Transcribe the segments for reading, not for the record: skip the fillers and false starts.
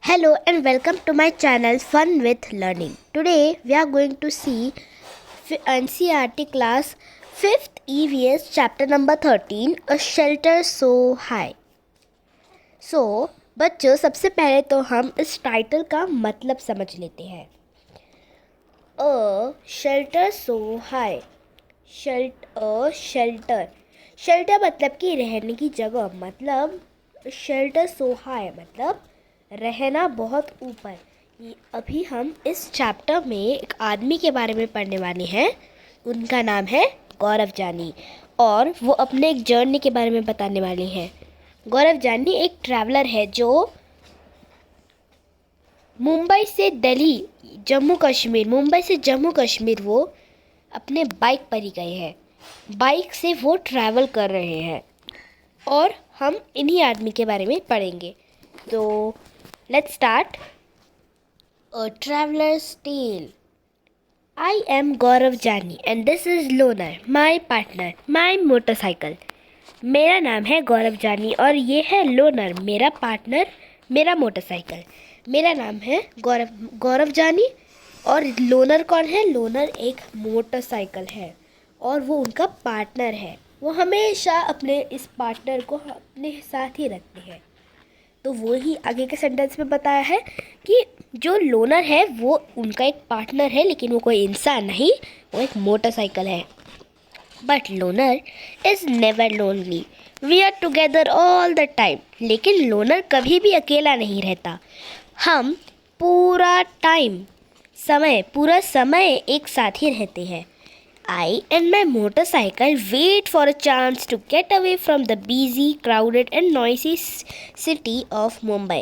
Hello and welcome to my channel Fun with Learning. Today we are going to see NCERT class 5th EVS chapter number 13 A Shelter So High. बच्चों सबसे पहले तो हम इस title का मतलब समझ लेते हैं. A shelter so high. Shelter मतलब कि रहने की जगह, मतलब शेल्टर सो हाई मतलब रहना बहुत ऊपर. अभी हम इस चैप्टर में एक आदमी के बारे में पढ़ने वाले हैं. उनका नाम है गौरव जानी और वो अपने एक जर्नी के बारे में बताने वाले हैं. गौरव जानी एक ट्रैवलर है जो मुंबई से जम्मू कश्मीर वो अपने बाइक पर ही गए हैं. बाइक से वो ट्रैवल कर रहे हैं और हम इन्हीं आदमी के बारे में पढ़ेंगे. तो let's start. A traveller's tale. I am Gaurav Jani and this is Loner, my partner, my motorcycle. मेरा नाम है गौरव जानी और ये है लोनर, मेरा पार्टनर, मेरा मोटरसाइकिल. मेरा नाम है गौरव जानी और लोनर कौन है? लोनर एक मोटरसाइकिल है और वो उनका पार्टनर है. वो हमेशा अपने इस पार्टनर को अपने साथ ही रखते हैं. तो वो ही आगे के सेंटेंस में बताया है कि जो लोनर है वो उनका एक पार्टनर है, लेकिन वो कोई इंसान नहीं, वो एक मोटरसाइकिल है. But Loner is never lonely, we are together all the time. लेकिन लोनर कभी भी अकेला नहीं रहता. हम पूरा समय एक साथ ही रहते हैं. I and my motorcycle wait for a chance to get away from the busy, crowded and noisy city of Mumbai.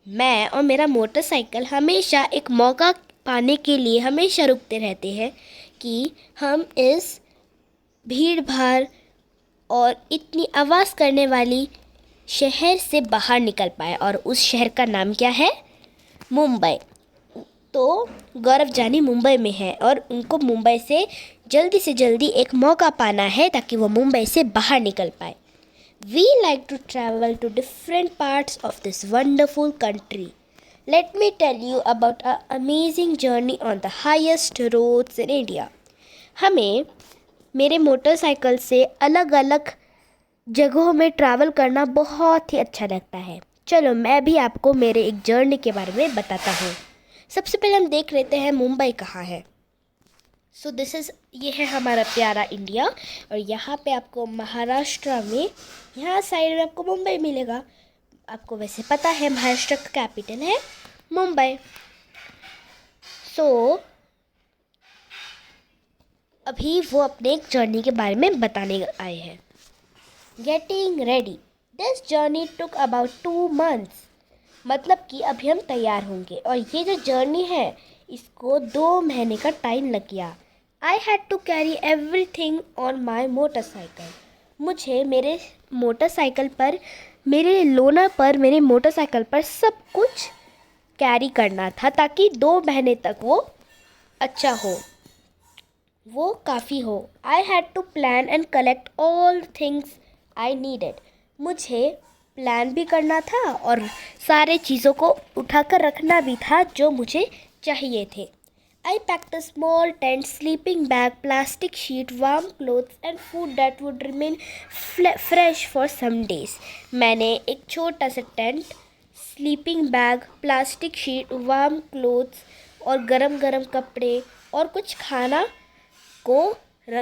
मैं और मेरा मोटरसाइकिल हमेशा एक मौका पाने के लिए हमेशा रुकते रहते हैं कि हम इस भीड़ भाड़ और इतनी आवाज़ करने वाली शहर से बाहर निकल पाए. और उस शहर का नाम क्या है? मुंबई. तो गौरव जानी मुंबई में है और उनको मुंबई से जल्दी एक मौका पाना है ताकि वो मुंबई से बाहर निकल पाए. We like to travel to different parts of this wonderful country. Let me tell you about a amazing journey on the highest roads in India. हमें मेरे मोटरसाइकिल से अलग अलग जगहों में ट्रैवल करना बहुत ही अच्छा लगता है. चलो मैं भी आपको मेरे एक जर्नी के बारे में बताता हूँ. सबसे पहले हम देख लेते हैं मुंबई कहाँ है. ये है हमारा प्यारा इंडिया और यहाँ पे आपको महाराष्ट्र में, यहाँ साइड में आपको मुंबई मिलेगा. आपको वैसे पता है महाराष्ट्र का कैपिटल है मुंबई. अभी वो अपने एक जर्नी के बारे में बताने आए हैं. Getting ready. This journey took about 2 months. मतलब कि अभी हम तैयार होंगे और ये जो जर्नी है इसको 2 महीने का टाइम लग गया. I had to carry everything on my motorcycle. मुझे मेरे मोटरसाइकिल पर सब कुछ कैरी करना था ताकि 2 महीने तक वो अच्छा हो, वो काफ़ी हो. I had to plan and collect all things I needed. मुझे प्लान भी करना था और सारे चीज़ों को उठाकर रखना भी था जो मुझे चाहिए थे. I packed a small tent, sleeping bag, plastic sheet, warm clothes and food that would remain fresh for some days. मैंने एक छोटा सा tent, sleeping bag, plastic sheet, warm clothes और गरम गरम कपड़े और कुछ खाना को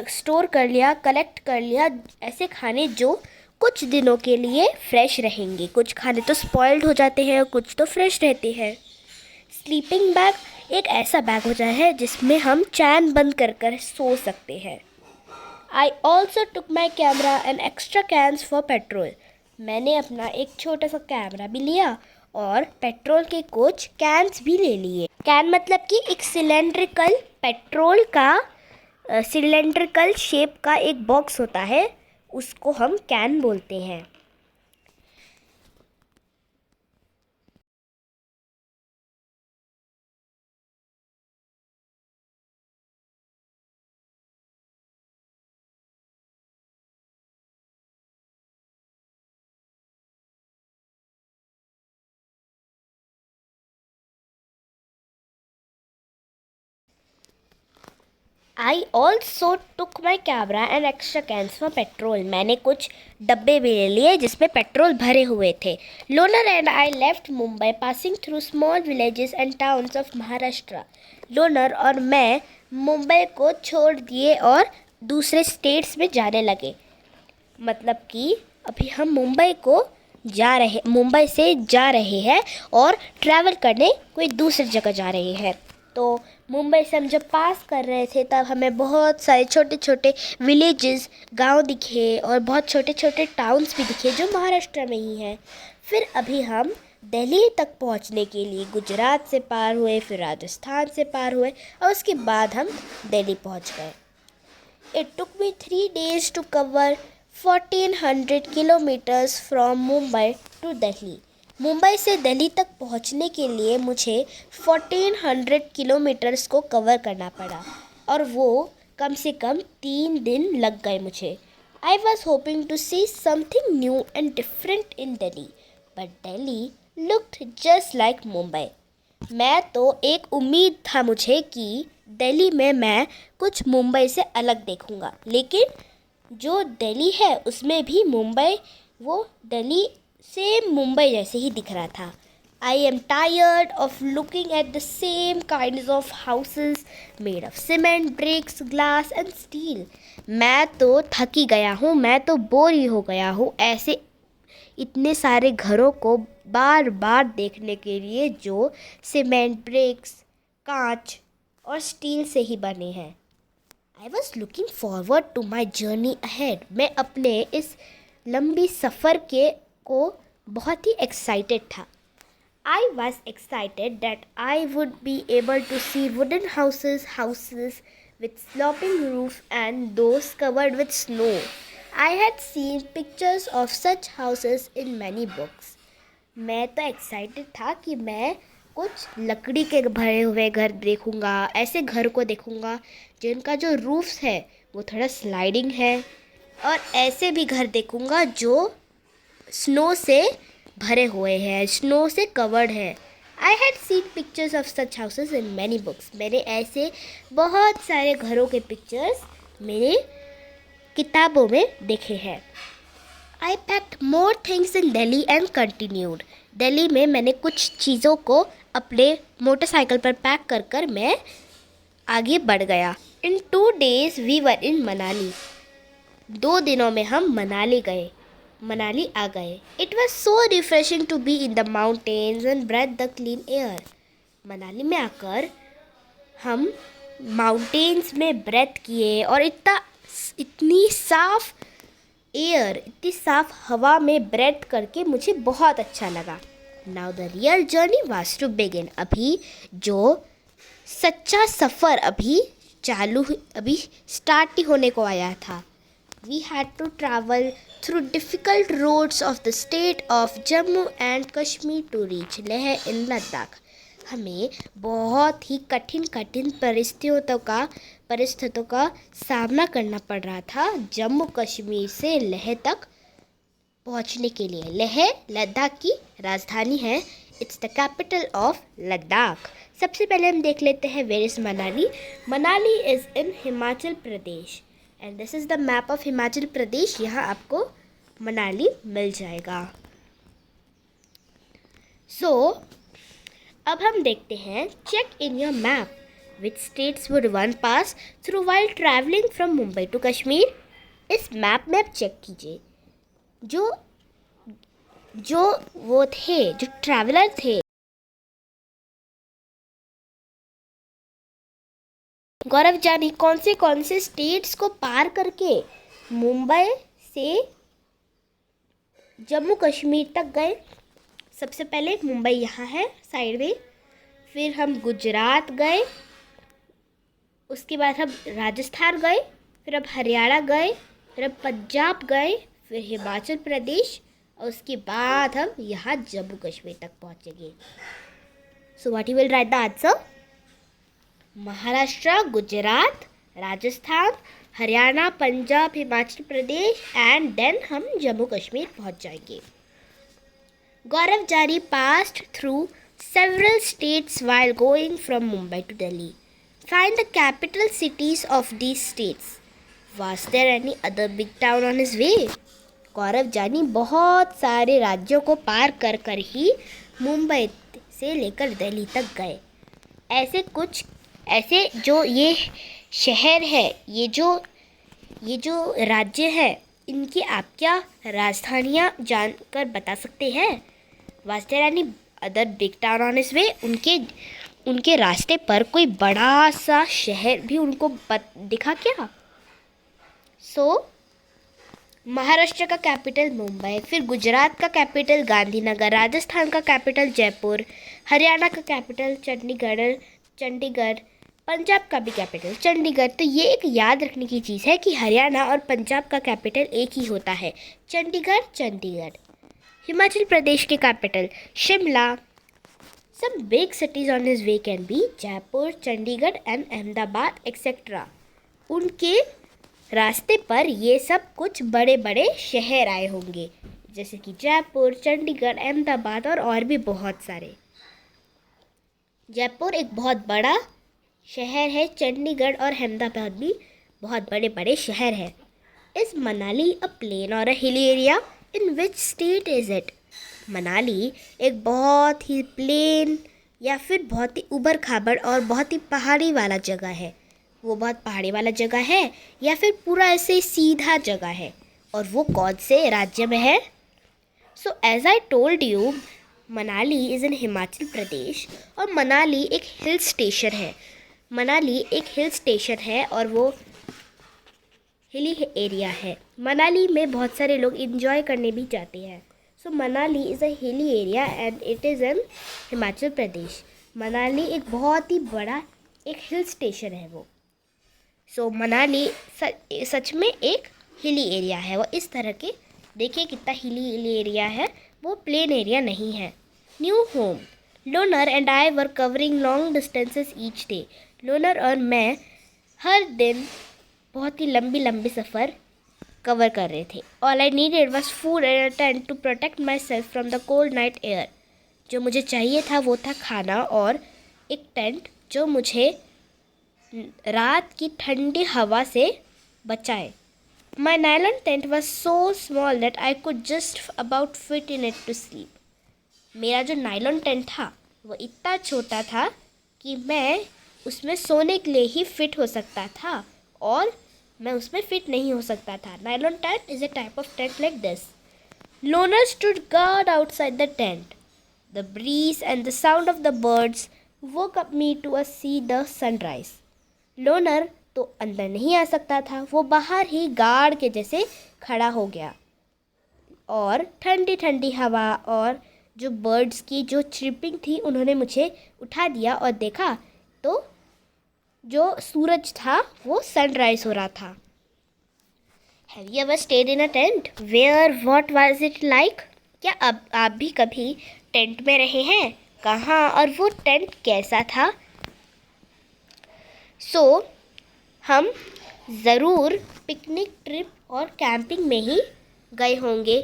स्टोर कर लिया, कलेक्ट कर लिया. ऐसे खाने जो कुछ दिनों के लिए फ्रेश रहेंगे. कुछ खाने तो स्पॉइल्ड हो जाते हैं और कुछ तो फ्रेश रहते हैं. स्लीपिंग बैग एक ऐसा बैग होता है जिसमें हम चैन बंद कर कर सो सकते हैं. I also took my camera and extra cans for petrol. मैंने अपना एक छोटा सा कैमरा भी लिया और पेट्रोल के कुछ कैन्स भी ले लिए. कैन मतलब कि एक सिलेंड्रिकल शेप का एक बॉक्स होता है, उसको हम कैन बोलते हैं. I also took my camera and extra cans for petrol. मैंने कुछ डब्बे भी ले लिए जिसमें पेट्रोल भरे हुए थे. Loner and I left Mumbai, passing through small villages and towns of Maharashtra. Loner और मैं मुंबई को छोड़ दिए और दूसरे स्टेट्स में जाने लगे. मतलब कि अभी हम मुंबई से जा रहे हैं और ट्रैवल करने कोई दूसरी जगह जा रहे हैं. तो मुंबई से हम जब पास कर रहे थे तब हमें बहुत सारे छोटे छोटे विलेजेस, गांव दिखे और बहुत छोटे छोटे टाउन्स भी दिखे जो महाराष्ट्र में ही हैं. फिर अभी हम दिल्ली तक पहुंचने के लिए गुजरात से पार हुए, फिर राजस्थान से पार हुए और उसके बाद हम दिल्ली पहुंच गए. It took me 3 days to cover 1400 kilometers from Mumbai to Delhi. Mumbai से दिल्ली तक पहुंचने के लिए मुझे 1400 किलोमीटर्स को कवर करना पड़ा और वो कम से कम 3 दिन लग गए मुझे. I was hoping to see something new and different in Delhi, but Delhi looked just like Mumbai. मैं तो एक उम्मीद था मुझे कि दिल्ली में मैं कुछ मुंबई से अलग देखूंगा, लेकिन जो दिल्ली है उसमें भी मुंबई वो दिल्ली सेम मुंबई जैसे ही दिख रहा था. I am tired of looking at the same kinds of houses made of cement, bricks, glass and steel. मैं तो थकी गया हूँ, मैं तो बोर ही हो गया हूँ ऐसे इतने सारे घरों को बार बार देखने के लिए जो सीमेंट, ब्रिक्स, कांच और स्टील से ही बने हैं. I was looking forward to my journey ahead. मैं अपने इस लंबी सफ़र को बहुत ही एक्साइटेड था. I was excited that I would be able to see wooden houses with sloping roof and those covered with snow. I had seen pictures of such houses in many books. मैं तो excited था कि मैं कुछ लकड़ी के भरे हुए घर देखूँगा, ऐसे घर को देखूँगा जिनका जो रूफ्स है वो थोड़ा स्लाइडिंग है, और ऐसे भी घर देखूँगा जो स्नो से भरे हुए हैं, स्नो से कवर्ड है. I had seen pictures of such houses in many books. मैंने ऐसे बहुत सारे घरों के पिक्चर्स मेरे किताबों में देखे हैं. I packed more things in Delhi and continued. Delhi में मैंने कुछ चीज़ों को अपने मोटरसाइकिल पर पैक कर मैं आगे बढ़ गया. In 2 days we were in Manali. 2 दिनों में हम मनाली आ गए. It was so refreshing to be in the mountains and breathe the clean air. Manali में आकर हम माउंटेन्स में ब्रेथ किए और इतनी साफ हवा में ब्रेथ करके मुझे बहुत अच्छा लगा. Now the real journey was to begin. अभी जो सच्चा सफ़र अभी स्टार्ट ही होने को आया था. We had to travel through difficult roads of the state of Jammu and Kashmir to reach Leh in Ladakh. हमें बहुत ही कठिन परिस्थितियों का सामना करना पड़ रहा था जम्मू कश्मीर से लेह तक पहुंचने के लिए. लेह लद्दाख की राजधानी है. It's the capital of Ladakh. सबसे पहले हम देख लेते हैं where is Manali. Manali is in Himachal Pradesh and this is the map of Himachal Pradesh. यहाँ आपको मनाली मिल जाएगा. अब हम देखते हैं check in your map which states would one pass through while traveling from Mumbai to Kashmir. इस मैप में आप चेक कीजिए जो ट्रैवलर थे, गौरव जानी कौन से स्टेट्स को पार करके मुंबई से जम्मू कश्मीर तक गए. सबसे पहले मुंबई यहाँ है साइड में, फिर हम गुजरात गए, उसके बाद हम राजस्थान गए, फिर अब हरियाणा गए, फिर अब पंजाब गए, फिर हिमाचल प्रदेश और उसके बाद हम यहाँ जम्मू कश्मीर तक पहुँचेंगे. So what you will write the answer? Maharashtra, Gujarat, Rajasthan, Haryana, Punjab, Himachal Pradesh and then हम जम्मू कश्मीर पहुँच जाएंगे. गौरव जानी passed through several states while going from Mumbai to Delhi. Find the capital cities of these states. Was there any other big town on his way? गौरव जानी बहुत सारे राज्यों को पार कर कर ही मुंबई से लेकर दिल्ली तक गए। ऐसे जो ये शहर है, ये जो राज्य है, इनकी आप क्या राजधानियाँ जानकर बता सकते हैं? Was there any other big town on his way? उनके रास्ते पर कोई बड़ा सा शहर भी उनको दिखा क्या? महाराष्ट्र का कैपिटल मुंबई, फिर गुजरात का कैपिटल गांधीनगर, राजस्थान का कैपिटल जयपुर, हरियाणा का कैपिटल चंडीगढ़, पंजाब का भी कैपिटल चंडीगढ़। तो ये एक याद रखने की चीज़ है कि हरियाणा और पंजाब का कैपिटल एक ही होता है, चंडीगढ़। हिमाचल प्रदेश के capital Shimla. Some big cities on his way can be Jaipur, Chandigarh and Ahmedabad etcetera. उनके रास्ते पर ये सब कुछ बड़े बड़े शहर आए होंगे, जैसे कि जयपुर, चंडीगढ़, अहमदाबाद और भी बहुत सारे। जयपुर एक बहुत बड़ा शहर है, चंडीगढ़ और अहमदाबाद भी बहुत बड़े बड़े शहर हैं। इज़ मनाली अ प्लेन और a hilly area? In which state is it? Manali एक बहुत ही प्लेन या फिर बहुत ही उबड़ खाबड़ और बहुत ही पहाड़ी वाला जगह है। वो बहुत पहाड़ी वाला जगह है या फिर पूरा ऐसे सीधा जगह है, और वो कौन से राज्य में है? So as I told you, Manali is in Himachal Pradesh, और मनाली एक हिल स्टेशन है और वो हिली एरिया है। मनाली में बहुत सारे लोग इंजॉय करने भी जाते हैं। सो Manali is a hilly area and it is in Himachal Pradesh. Manali एक बहुत ही बड़ा एक हिल स्टेशन है वो। सो मनाली सच में एक हिली एरिया है। वो इस तरह के, देखिए कितना हिली एरिया है, वो प्लेन एरिया नहीं है। New home. Loner and I were covering long distances each day. Loner और मैं हर दिन बहुत ही लंबी सफ़र कवर कर रहे थे। All I needed was food and a tent to protect myself from the cold night air. जो मुझे चाहिए था वो था खाना और एक टेंट जो मुझे रात की ठंडी हवा से बचाए। My nylon tent was so small that I could just about fit in it to sleep. मेरा जो नायलॉन टेंट था वो इतना छोटा था कि मैं उसमें सोने के लिए ही फिट हो सकता था, और मैं उसमें फिट नहीं हो सकता था। Nylon tent is a type of tent like this. Loner stood guard outside the tent. The breeze and the sound of the birds woke up me to see the sunrise. Loner तो अंदर नहीं आ सकता था, वो बाहर ही guard के जैसे खड़ा हो गया, और ठंडी ठंडी हवा और जो बर्ड्स की जो चिरपिंग थी उन्होंने मुझे उठा दिया, और देखा तो जो सूरज था वो सनराइज हो रहा था। Have you ever stayed in a tent? Where? What was it like? क्या अब आप भी कभी टेंट में रहे हैं? कहाँ और वो टेंट कैसा था? हम ज़रूर पिकनिक ट्रिप और कैंपिंग में ही गए होंगे।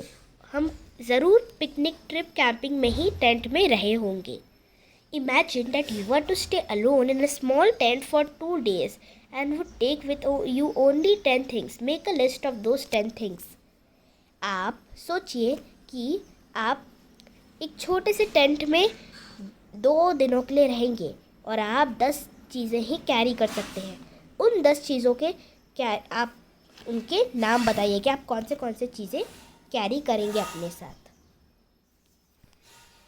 हम ज़रूर पिकनिक ट्रिप कैंपिंग में ही टेंट में रहे होंगे। Imagine that you were to stay alone in a small tent for 2 days and would take with you only 10 things. Make a list of those 10 things. आप सोचिए कि आप एक छोटे से टेंट में 2 दिनों के लिए रहेंगे और आप 10 चीज़ें ही कैरी कर सकते हैं। उन 10 चीज़ों के आप उनके नाम बताइए कि आप कौन से चीज़ें कैरी करेंगे अपने साथ।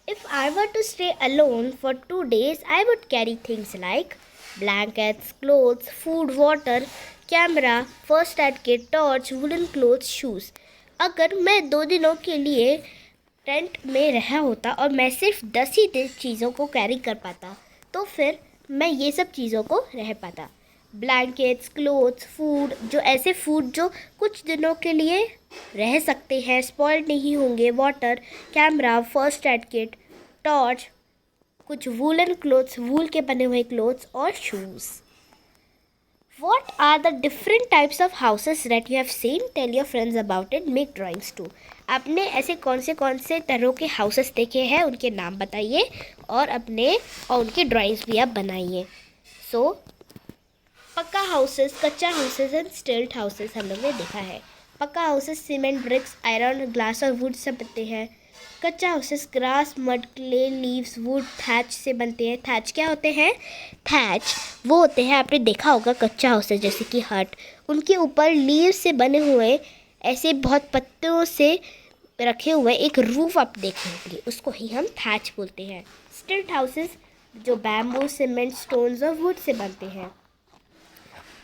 If I were to stay alone for 2 days, I would carry things like blankets, clothes, food, water, camera, first aid kit, torch, woolen clothes, shoes. अगर मैं 2 दिनों के लिए टेंट में रहा होता और मैं सिर्फ 10 ही चीज़ों को कैरी कर पाता, तो फिर मैं ये सब चीज़ों को रह पाता। ब्लैंकेट्स, क्लोथ्स, फूड, जो ऐसे फूड जो कुछ दिनों के लिए रह सकते हैं, स्पॉइल्ड नहीं होंगे, water, camera, first aid kit, torch, कुछ वूलन क्लोथ्स, वूल के बने हुए क्लोथ्स और shoes. What are the different types of houses that you have seen? Tell your friends about it. Make drawings too. आपने ऐसे कौन से तरह के हाउसेस देखे हैं, उनके नाम बताइए और उनके ड्राइंग्स भी आप बनाइए। पक्का हाउसेस, कच्चा हाउसेस एंड स्टिल्ट हाउसेस हम लोग ने देखा है। Pucca houses cement, bricks, iron, glass और वुड से बनते हैं। Kutcha houses grass, mud, clay, leaves, wood, thatch से बनते हैं। थैच क्या होते हैं? थैच वो होते हैं, आपने देखा होगा कच्चा हाउसेस जैसे कि हट, उनके ऊपर लीव से बने हुए ऐसे बहुत पत्तों से रखे हुए एक रूफ आप देखेंगे, उसको ही हम थैच बोलते हैं। स्टिल्ट हाउसेस जो बैम्बू, सीमेंट, स्टोन्स और वुड से बनते हैं।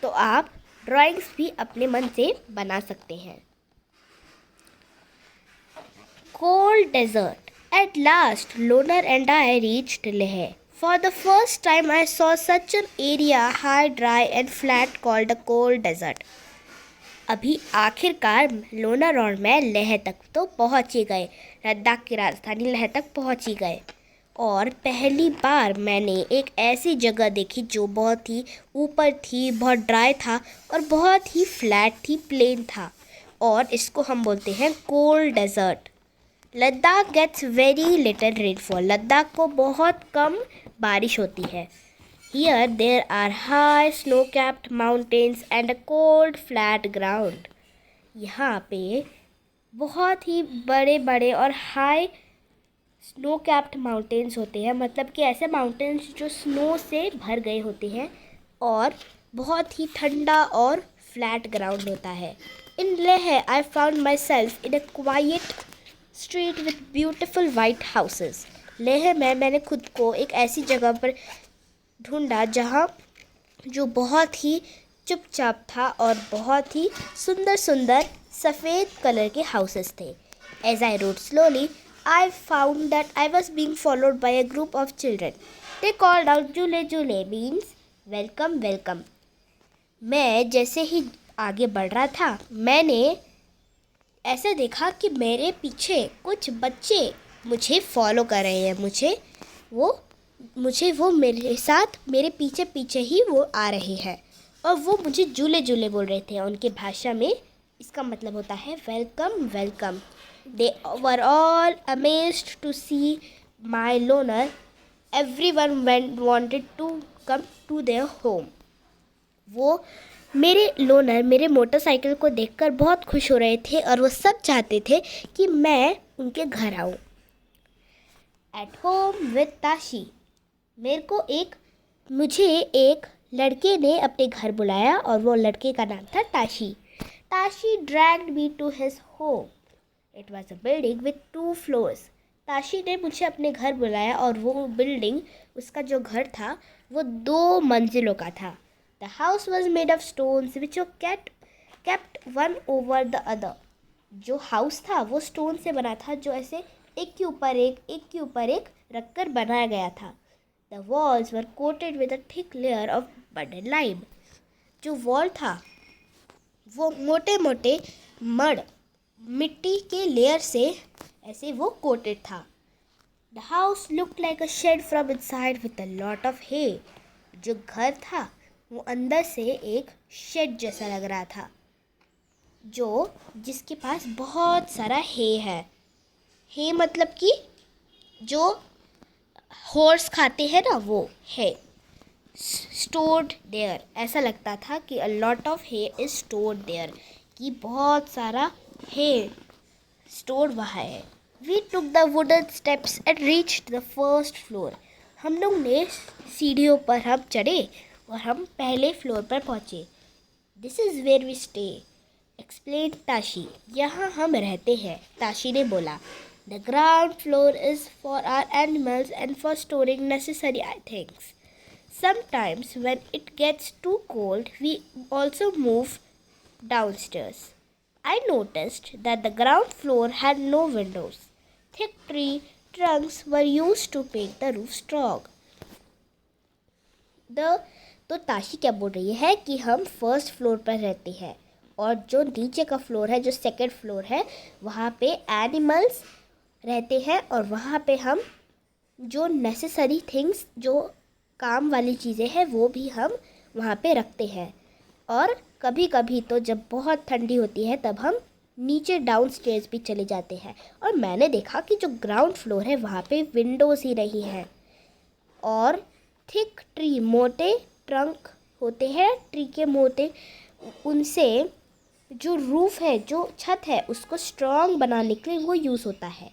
तो आप ड्राइंग्स भी अपने मन से बना सकते हैं। Cold desert. At last, Loner and I reached Leh. For the first time, I saw such an area high, dry and flat called a cold desert. अभी आखिरकार लोनर और मैं लेह तक तो पहुंच ही गए, लद्दाख की राजधानी लेह तक पहुंच ही गए। और पहली बार मैंने एक ऐसी जगह देखी जो बहुत ही ऊपर थी, बहुत ड्राई था और बहुत ही फ्लैट थी, प्लेन था, और इसको हम बोलते हैं cold desert. Ladakh gets very little rainfall. Ladakh को बहुत कम बारिश होती है। Here there are high snow capped mountains and a cold flat ground. यहाँ पे बहुत ही बड़े बड़े और हाई स्नो कैप्ड माउंटेन्स होते हैं, मतलब कि ऐसे माउंटेन्स जो स्नो से भर गए होते हैं, और बहुत ही ठंडा और फ्लैट ग्राउंड होता है। In Leh I found myself in a quiet street with beautiful white houses. Leh में मैंने खुद को एक ऐसी जगह पर ढूंढा जहाँ जो बहुत ही चुपचाप था और बहुत ही सुंदर सुंदर सफ़ेद कलर के हाउसेस थे। As I rode slowly I found that I was being followed by a group of children. They called out julley julley means welcome welcome. मैं जैसे ही आगे बढ़ रहा था, मैंने ऐसे देखा कि मेरे पीछे कुछ बच्चे मुझे फॉलो कर रहे हैं। मुझे वो मेरे साथ मेरे पीछे पीछे ही वो आ रहे हैं, और वो मुझे झूले झूले बोल रहे थे। उनकी भाषा में इसका मतलब होता है welcome welcome. They were all amazed to see my Loner. Everyone wanted to come to their home. वो मेरे लोनर मेरे मोटरसाइकिल को देखकर बहुत खुश हो रहे थे, और वो सब चाहते थे कि मैं उनके घर आऊँ। At home with Tashi. मुझे एक लड़के ने अपने घर बुलाया, और वो लड़के का नाम था Tashi. Tashi dragged me to his home. It was a building with 2 floors। Tashi ने मुझे अपने घर बुलाया, और वो बिल्डिंग, उसका जो घर था वो 2 मंजिलों का था। The house was made of stones which were kept one over the other. जो हाउस था वो स्टोन से बना था, जो ऐसे एक के ऊपर एक रखकर बनाया गया था। The walls were coated with a thick layer of mud and lime. जो वॉल था वो मोटे मोटे मिट्टी के लेयर से ऐसे वो कोटेड था। The house looked like a shed from inside with a lot of hay. जो घर था वो अंदर से एक शेड जैसा लग रहा था, जिसके पास बहुत सारा हे है। हे मतलब कि जो हॉर्स खाते हैं ना, वो है। स्टोर्ड देयर, ऐसा लगता था कि a lot of hay is stored there, कि बहुत सारा हे स्टोर वहाँ है। We took the wooden steps and reached the first floor. हम लोग ने सीढ़ियों पर हम चढ़े और हम पहले फ्लोर पर पहुँचे। This is where we stay, explain Tashi. यहाँ हम रहते हैं, ताशी ने बोला। The ground floor is for our animals and for storing necessary things. Sometimes when it gets too cold we also move downstairs. I noticed that the ground floor had no windows. Thick tree trunks were used to make the roof strong. तो ताशी क्या बोल रही है कि हम first floor पर रहते हैं, और जो नीचे का फ्लोर है, जो सेकंड फ्लोर है, वहाँ पे एनिमल्स रहते हैं, और वहाँ पे हम जो नेसेसरी थिंग्स, जो काम वाली चीज़ें हैं, वो भी हम वहाँ पे रखते हैं। और कभी कभी तो जब बहुत ठंडी होती है तब हम नीचे डाउन स्टेयर्स भी चले जाते हैं। और मैंने देखा कि जो ग्राउंड फ्लोर है वहाँ पे विंडोज़ ही नहीं है, और थिक ट्री, मोटे ट्रंक होते हैं ट्री के मोटे, उनसे जो रूफ है, जो छत है, उसको स्ट्रॉन्ग बनाने के लिए वो यूज़ होता है।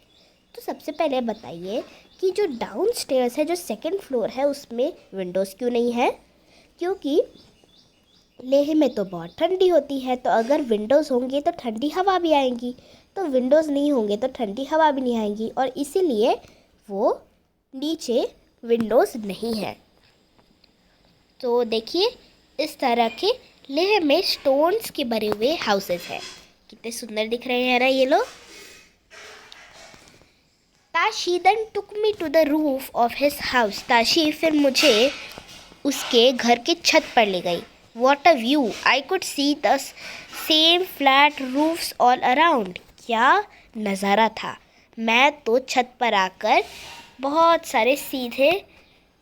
तो सबसे पहले बताइए कि जो डाउन स्टेयर्स है, जो सेकंड फ्लोर है, उसमें विंडोज़ क्यों नहीं है? क्योंकि लेह में तो बहुत ठंडी होती है, तो अगर विंडोज़ होंगे तो ठंडी हवा भी आएगी, तो विंडोज़ नहीं होंगे तो ठंडी हवा भी नहीं आएगी, और इसीलिए वो नीचे विंडोज़ नहीं है। तो देखिए, इस तरह के लेह में स्टोन्स के बने हुए हाउसेस हैं। कितने सुंदर दिख रहे हैं ना ये लोग। Tashi then took me to the roof of his house. Tashi फिर मुझे उसके घर के छत पर ले गई। What a view! I could see the same flat roofs all around. क्या नज़ारा था। मैं तो छत पर आकर बहुत सारे सीधे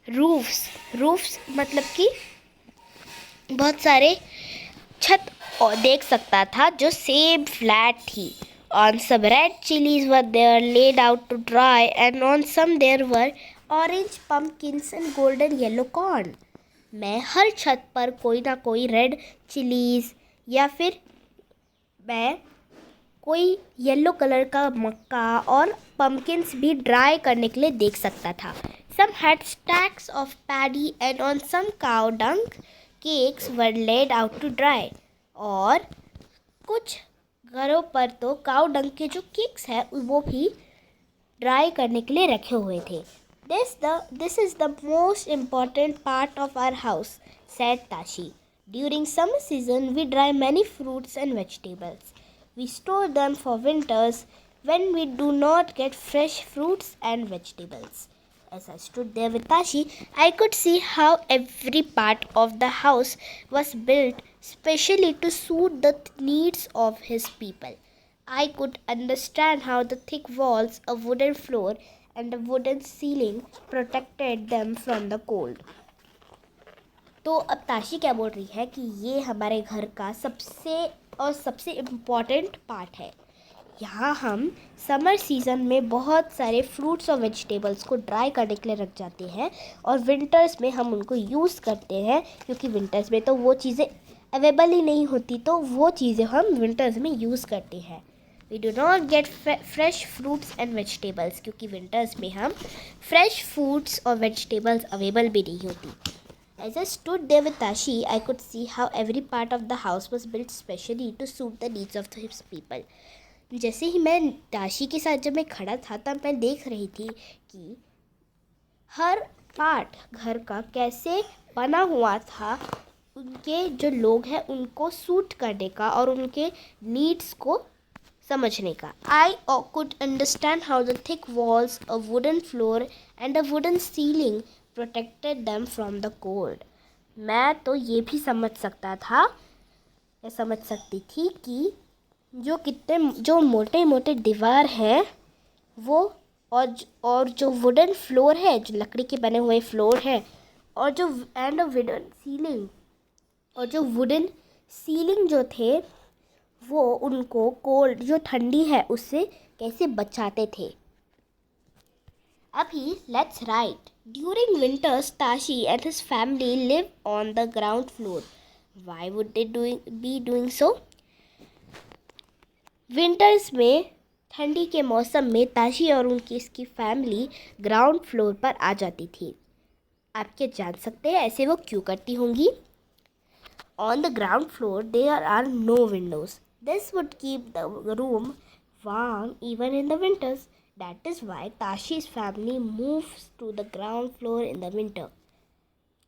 रूफ्स मतलब कि बहुत सारे छत और देख सकता था जो सेम फ्लैट थी। On some red chilies were there laid out to dry, and on some there were orange pumpkins and golden yellow corn. मैं हर छत पर कोई ना कोई रेड चिलीज़ या फिर मैं कोई येलो कलर का मक्का और पम्पकिन्स भी ड्राई करने के लिए देख सकता था। Some had stacks of paddy, and on some cow dung cakes were laid out to dry. और कुछ घरों पर तो काउ डंग के जो केक्स है वो भी ड्राई करने के लिए रखे हुए थे। This is the most important part of our house, said Tashi. During summer season, we dry many fruits and vegetables. We store them for winters when we do not get fresh fruits and vegetables. As I stood there with Tashi, I could see how every part of the house was built specially to suit the needs of his people. I could understand how the thick walls, a wooden floor, and a wooden ceiling protected them from the cold. तो अब ताशी क्या बोल रही है कि ये हमारे घर का सबसे इम्पॉर्टेंट पार्ट है। यहाँ हम समर सीज़न में बहुत सारे फ्रूट्स और वेजिटेबल्स को ड्राई करने के लिए रख जाते हैं, और विंटर्स में हम उनको यूज़ करते हैं, क्योंकि विंटर्स में तो वो चीज़ें अवेलेबल ही नहीं होती, तो वो चीज़ें हम विंटर्स में यूज़ करते हैं। We do not get fresh fruits and vegetables, क्योंकि विंटर्स में हम फ्रेश फ्रूट्स और वेजिटेबल्स अवेलेबल भी नहीं होती। As I stood there with Tashi, I could see how every part of the house was built specially to suit the needs of his people. जैसे ही मैं ताशी के साथ जब मैं खड़ा था, तब मैं देख रही थी कि हर पार्ट घर का कैसे बना हुआ था उनके जो लोग हैं उनको सूट करने का और उनके नीड्स को समझने का। I could understand how the thick walls, a wooden floor and a wooden ceiling protected them from the cold. मैं तो ये भी समझ सकता था, मैं समझ सकती थी कि जो मोटे मोटे दीवार हैं वो और जो वुडन फ्लोर है, जो लकड़ी के बने हुए फ्लोर है, और जो वुडन सीलिंग जो थे वो उनको कोल्ड, जो ठंडी है, उससे कैसे बचाते थे। अभी let's write. During winters Tashi and his family live on the ground floor. Why would they be doing so? Winters में, ठंडी के मौसम में ताशी और इसकी फैमिली ग्राउंड फ्लोर पर आ जाती थी। आप क्या जान सकते हैं ऐसे वो क्यों करती होंगी? On the ground floor there are no windows. This would keep the room warm even in the winters. That is why Tashi's family moves to the ground floor in the winter.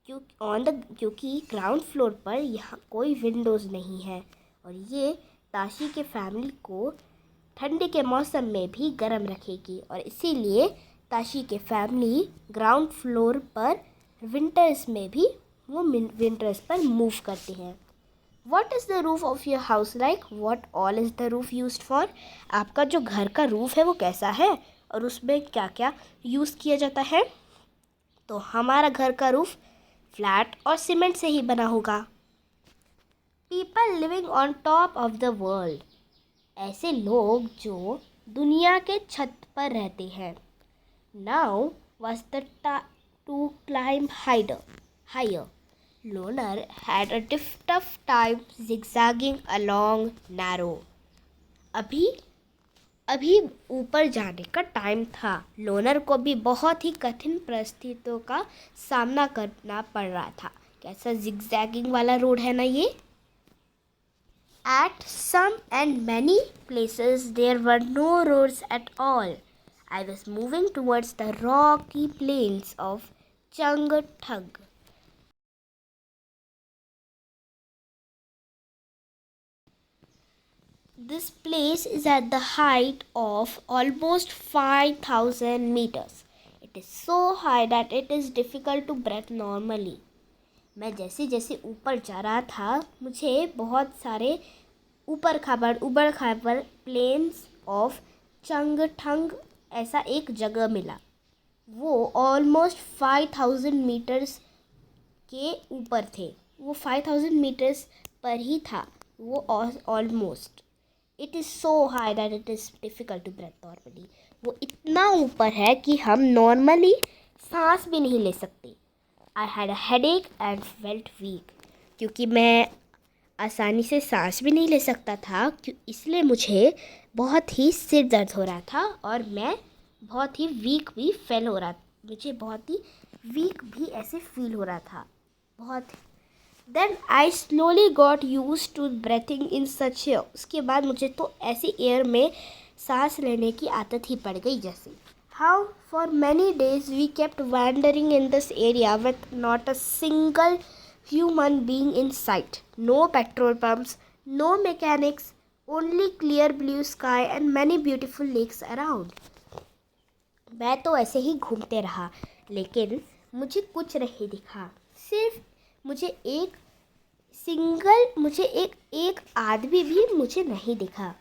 क्योंकि ground floor पर यहाँ कोई Windows नहीं है, और ये ताशी के family को ठंडी के मौसम में भी गर्म रखेगी, और इसीलिए ताशी के फैमिली ग्राउंड फ्लोर पर विंटर्स में भी वो विंटर्स पर मूव करते हैं। What is the roof of your house like? What all is the roof used for? आपका जो घर का रूफ है वो कैसा है और उसमें क्या क्या यूज़ किया जाता है? तो हमारा घर का रूफ फ्लैट और सीमेंट से ही बना होगा। People living on top of the world. ऐसे लोग जो दुनिया के छत पर रहते हैं। Now was the to climb higher. Loner had a tough time zigzagging along narrow. अभी अभी ऊपर जाने का टाइम था। लोनर को भी बहुत ही कठिन परिस्थितियों का सामना करना पड़ रहा था। कैसा जिगजैगिंग वाला रोड है ना ये। At some and many places there were no roads at all. I was moving towards the rocky plains of Changthug. This place is at the height of almost 5,000 meters. It is so high that it is difficult to breathe normally. मैं जैसे जैसे ऊपर जा रहा था मुझे बहुत सारे ऊबड़ खाबड़ प्लेन्स ऑफ चंगथंग ऐसा एक जगह मिला। वो ऑलमोस्ट 5,000 मीटर्स के ऊपर थे। वो 5,000 मीटर्स पर ही था वो almost. It is so high that it is difficult to breathe normally. वो इतना ऊपर है कि हम नॉर्मली सांस भी नहीं ले सकते। I had a headache and felt weak. क्योंकि मैं आसानी से सांस भी नहीं ले सकता था इसलिए मुझे बहुत ही सिर दर्द हो रहा था और मैं बहुत ही वीक भी फील हो रहा मुझे बहुत ही वीक भी ऐसे फील हो रहा था बहुत। Then I slowly got used to breathing in such. उसके बाद मुझे तो ऐसे एयर में सांस लेने की आदत ही पड़ गई जैसे। How for many days we kept wandering in this area with not a single human being in sight. No petrol pumps, no mechanics, only clear blue sky and many beautiful lakes around. मैं तो ऐसे ही घूमते रहा लेकिन मुझे कुछ नहीं दिखा। सिर्फ मुझे एक आदमी भी मुझे नहीं दिखा।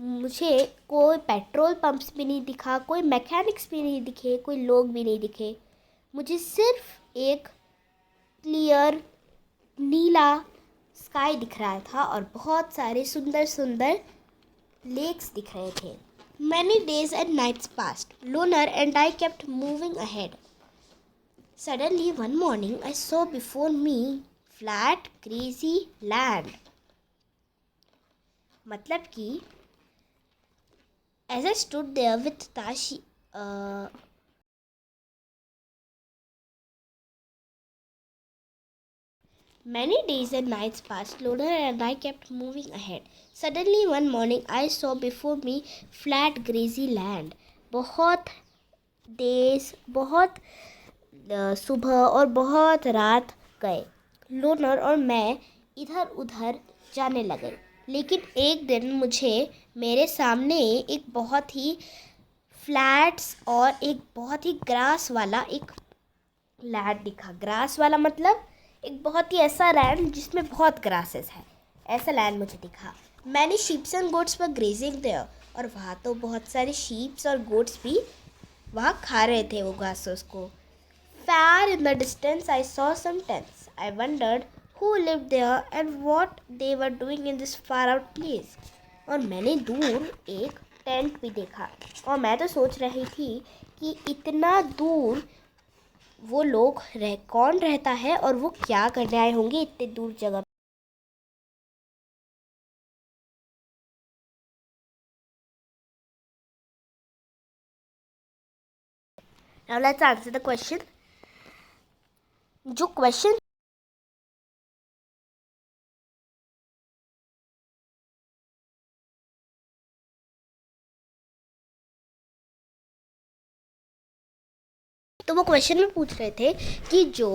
मुझे कोई पेट्रोल पंप्स भी नहीं दिखा, कोई मैकेनिक्स भी नहीं दिखे, कोई लोग भी नहीं दिखे। मुझे सिर्फ एक क्लियर नीला स्काई दिख रहा था और बहुत सारे सुंदर सुंदर लेक्स दिख रहे थे। Many days and nights passed. Loner and I kept moving ahead. Suddenly one morning I saw before me flat grassy land. मतलब कि as I stood there with Tashi Many days and nights passed. Loner and I kept moving ahead. Suddenly one morning I saw before me flat grassy land. बहुत सुबह और बहुत रात गए। Loner और मैं इधर उधर जाने लगे। लेकिन एक दिन मुझे मेरे सामने एक बहुत ही फ्लैट्स और एक बहुत ही ग्रास वाला एक लैंड दिखा। ग्रास वाला मतलब एक बहुत ही ऐसा लैंड जिसमें बहुत ग्रासेस है, ऐसा लैंड मुझे दिखा। Many sheeps and goats were grazing there. और वहाँ तो बहुत सारे शीप्स और गोट्स भी वहाँ खा रहे थे वो घास को। Far in the distance I saw some tents. I wondered who lived there and what they were doing in this far out place. और मैंने दूर एक टेंट भी देखा और मैं तो सोच रही थी कि इतना दूर वो लोग कौन रहता है और वो क्या करने आए होंगे इतने दूर जगह। Now let's answer the question. जो क्वेश्चन तो वो क्वेश्चन में पूछ रहे थे कि जो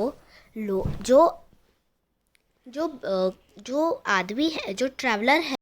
आदमी है, जो ट्रैवलर है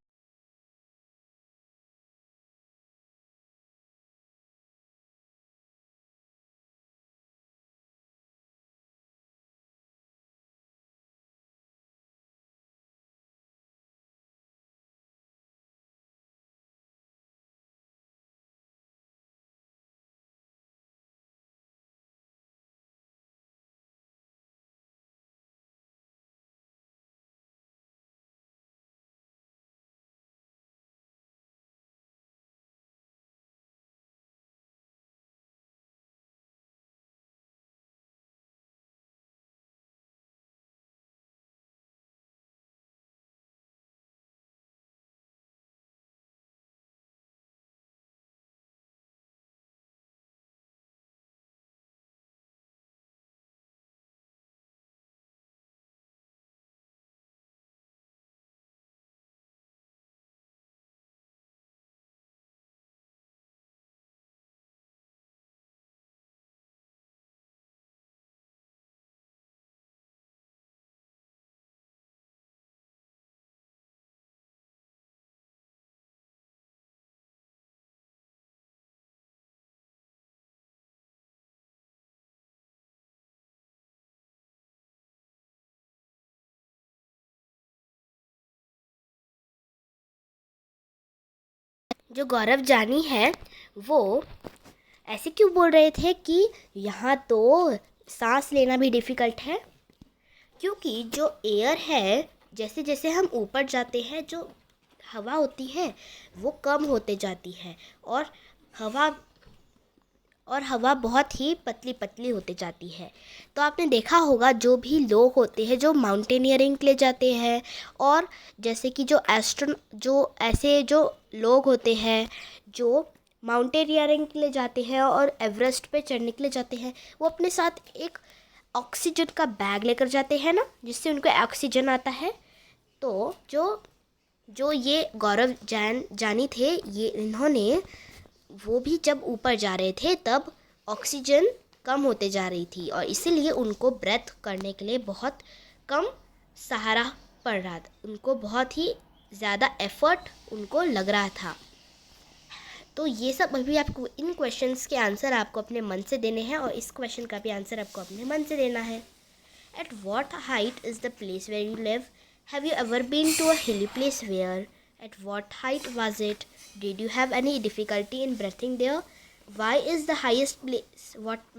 जो गौरव जानी है वो ऐसे क्यों बोल रहे थे कि यहाँ तो सांस लेना भी डिफ़िकल्ट है? क्योंकि जो एयर है, जैसे जैसे हम ऊपर जाते हैं, जो हवा होती है वो कम होते जाती है और हवा बहुत ही पतली पतली होते जाती है। तो आपने देखा होगा जो भी लोग होते हैं जो माउंटेनियरिंग के लिए जाते हैं, और जैसे कि जो लोग होते हैं जो माउंटेनियरिंग के लिए जाते हैं और एवरेस्ट पे चढ़ने के लिए जाते हैं, वो अपने साथ एक ऑक्सीजन का बैग लेकर जाते हैं ना, जिससे उनको ऑक्सीजन आता है। तो जो ये गौरव जानी थे, इन्होंने वो भी जब ऊपर जा रहे थे तब ऑक्सीजन कम होते जा रही थी और इसीलिए उनको ब्रेथ करने के लिए बहुत कम सहारा पड़ रहा था, उनको बहुत ही ज़्यादा एफर्ट उनको लग रहा था। तो ये सब अभी आपको इन क्वेश्चंस के आंसर आपको अपने मन से देने हैं और इस क्वेश्चन का भी आंसर आपको अपने मन से देना है। At what height is the place where you live? Have you ever been to a hilly place? Where? At what height was it? Did you have any difficulty in breathing there? Why is the highest place?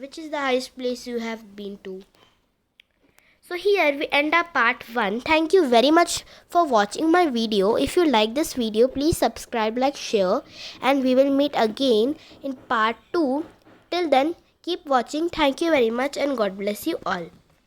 Which is the highest place you have been to? So here we end our part 1. Thank you very much for watching my video. If you like this video, please subscribe, like, share, and we will meet again in part 2. Till then, keep watching. Thank you very much and God bless you all.